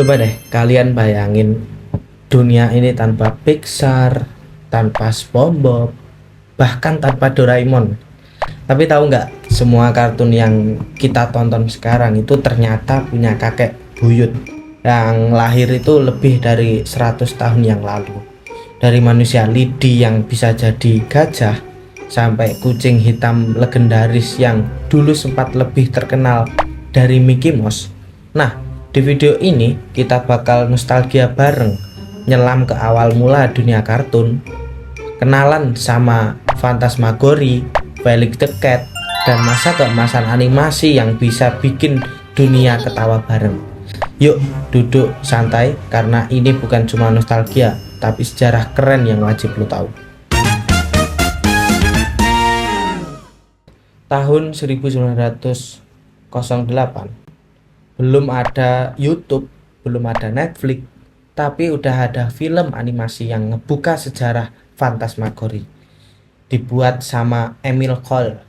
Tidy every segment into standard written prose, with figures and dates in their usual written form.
Coba deh kalian bayangin dunia ini tanpa Pixar, tanpa SpongeBob, bahkan tanpa Doraemon. Tapi tahu nggak, semua kartun yang kita tonton sekarang itu ternyata punya kakek buyut yang lahir itu lebih dari 100 tahun yang lalu. Dari manusia lidi yang bisa jadi gajah sampai kucing hitam legendaris yang dulu sempat lebih terkenal dari Mickey Mouse. Nah, di video ini kita bakal nostalgia bareng, nyelam ke awal mula dunia kartun, kenalan sama Phantasmagory, Felix the Cat, dan masa keemasan animasi yang bisa bikin dunia ketawa bareng. Yuk duduk santai karena ini bukan cuma nostalgia, tapi sejarah keren yang wajib lo tahu. Tahun 1908, belum ada YouTube, belum ada Netflix, tapi udah ada film animasi yang ngebuka sejarah Phantasmagory. Dibuat sama Emile Cole,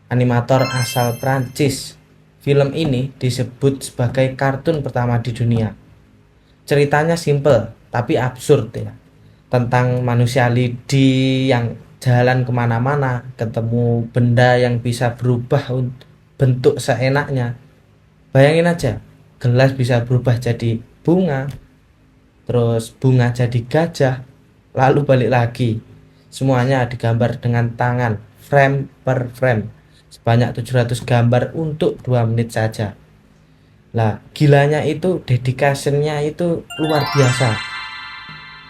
animator asal Prancis. Film ini disebut sebagai kartun pertama di dunia. Ceritanya simple tapi absurd ya. Tentang manusia lidi yang jalan kemana-mana, ketemu benda yang bisa berubah bentuk seenaknya. Bayangin aja, gelas bisa berubah jadi bunga, terus bunga jadi gajah, lalu balik lagi. Semuanya digambar dengan tangan, frame per frame, sebanyak 700 gambar untuk 2 menit saja. Lah, gilanya itu, dedicationnya itu luar biasa.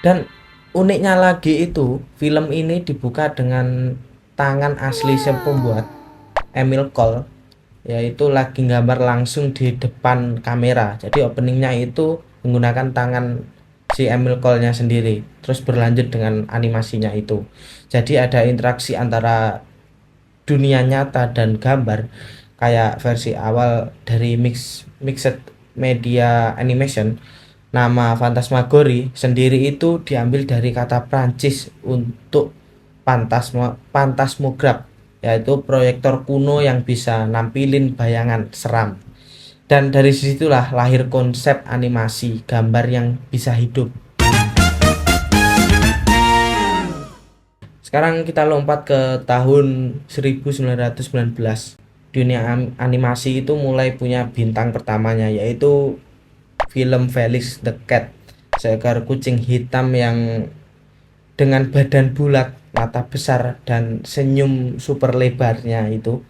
Dan uniknya lagi itu, film ini dibuka dengan tangan asli sang pembuat, Emile Cole, yaitu lagi gambar langsung di depan kamera. Jadi openingnya itu menggunakan tangan si Emile Cole-nya sendiri, terus berlanjut dengan animasinya itu. Jadi ada interaksi antara dunia nyata dan gambar, kayak versi awal dari mixed media animation. Nama Phantasmagory sendiri itu diambil dari kata Prancis untuk phantasmograph, yaitu proyektor kuno yang bisa nampilin bayangan seram. Dan dari situlah lahir konsep animasi gambar yang bisa hidup. Sekarang kita lompat ke tahun 1919. Dunia animasi itu mulai punya bintang pertamanya, yaitu film Felix the Cat, seekor kucing hitam yang dengan badan bulat, mata besar, dan senyum super lebarnya itu.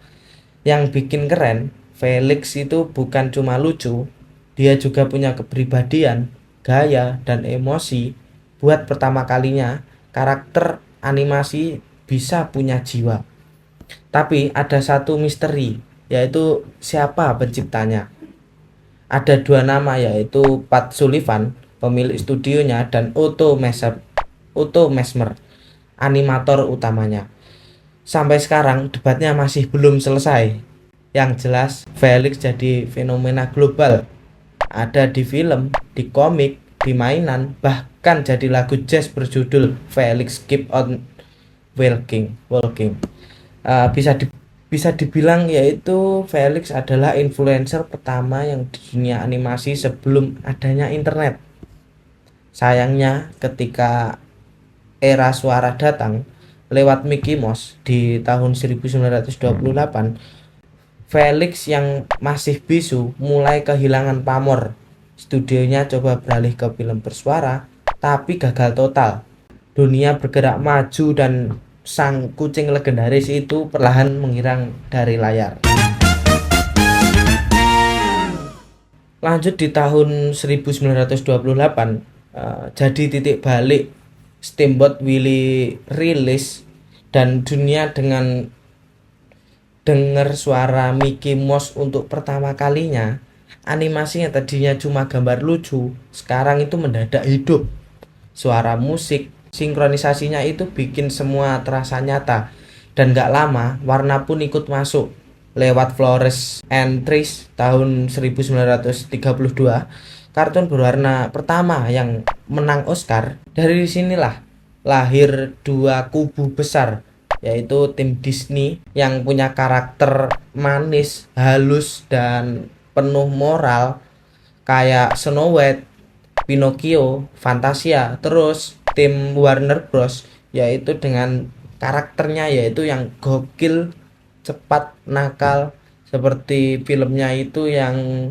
Yang bikin keren, Felix itu bukan cuma lucu, dia juga punya kepribadian, gaya, dan emosi. Buat pertama kalinya, karakter animasi bisa punya jiwa. Tapi ada satu misteri, yaitu siapa penciptanya. Ada dua nama, yaitu Pat Sullivan, pemilik studionya, dan Otto Mesmer, animator utamanya. Sampai sekarang debatnya masih belum selesai. Yang jelas, Felix jadi fenomena global. Ada di film, di komik, di mainan, bahkan jadi lagu jazz berjudul Felix Keep on Walking. Bisa dibilang yaitu Felix adalah influencer pertama yang di dunia animasi sebelum adanya internet. Sayangnya ketika era suara datang lewat Mickey Mouse di tahun 1928, Felix yang masih bisu mulai kehilangan pamor. Studionya coba beralih ke film bersuara, tapi gagal total. Dunia bergerak maju dan sang kucing legendaris itu perlahan menghilang dari layar. Lanjut di tahun 1928, jadi titik balik. Steamboat Willie rilis dan dunia dengan dengar suara Mickey Mouse untuk pertama kalinya. Animasi yang tadinya cuma gambar lucu, sekarang itu mendadak hidup. Suara musik, sinkronisasinya itu bikin semua terasa nyata. Dan gak lama, warna pun ikut masuk. Lewat Flores and Trees tahun 1932, kartun berwarna pertama yang menang Oscar. Dari sinilah lahir dua kubu besar, yaitu tim Disney yang punya karakter manis, halus, dan penuh moral. kayak Snow White, Pinocchio, Fantasia, terus tim Warner Bros yaitu dengan karakternya yaitu yang gokil, cepat, nakal seperti filmnya itu yang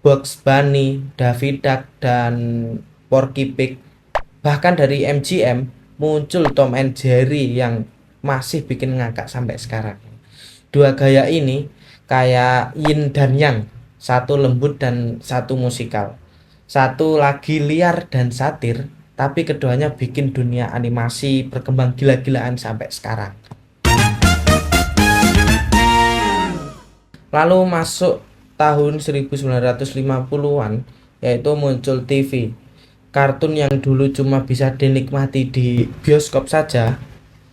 Bugs Bunny, Daffy Duck dan Porky Pig. Bahkan dari MGM muncul Tom and Jerry yang masih bikin ngakak sampai sekarang. Dua gaya ini kayak yin dan yang, satu lembut dan satu musikal. Satu lagi liar dan satir, tapi keduanya bikin dunia animasi berkembang gila-gilaan sampai sekarang. Lalu masuk tahun 1950-an, yaitu muncul TV. Kartun yang dulu cuma bisa dinikmati di bioskop saja,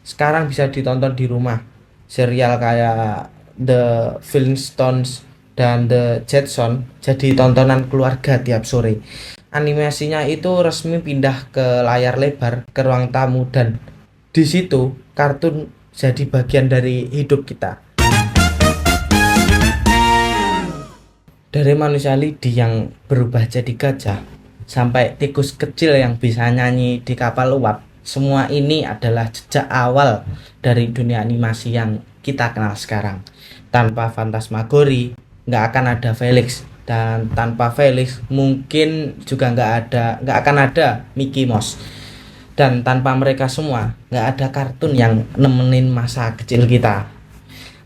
sekarang bisa ditonton di rumah. Serial kayak The Flintstones dan The Jetsons jadi tontonan keluarga tiap sore. Animasinya itu resmi pindah ke layar lebar, ke ruang tamu, dan di situ kartun jadi bagian dari hidup kita. Dari manusia lidi yang berubah jadi gajah, sampai tikus kecil yang bisa nyanyi di kapal uap, semua ini adalah jejak awal dari dunia animasi yang kita kenal sekarang. Tanpa Phantasmagorie, nggak akan ada Felix, dan tanpa Felix mungkin juga nggak akan ada Mickey Mouse. Dan tanpa mereka semua, nggak ada kartun yang nemenin masa kecil kita.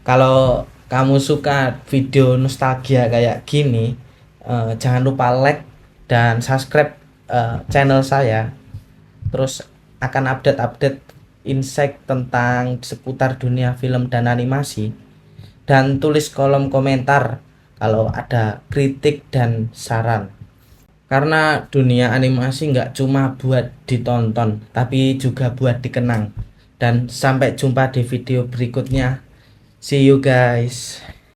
Kalau kamu suka video nostalgia kayak gini, jangan lupa like dan subscribe channel saya. Terus akan update-update insight tentang seputar dunia film dan animasi. Dan tulis kolom komentar kalau ada kritik dan saran. Karena dunia animasi nggak cuma buat ditonton, tapi juga buat dikenang. Dan sampai jumpa di video berikutnya. See you guys.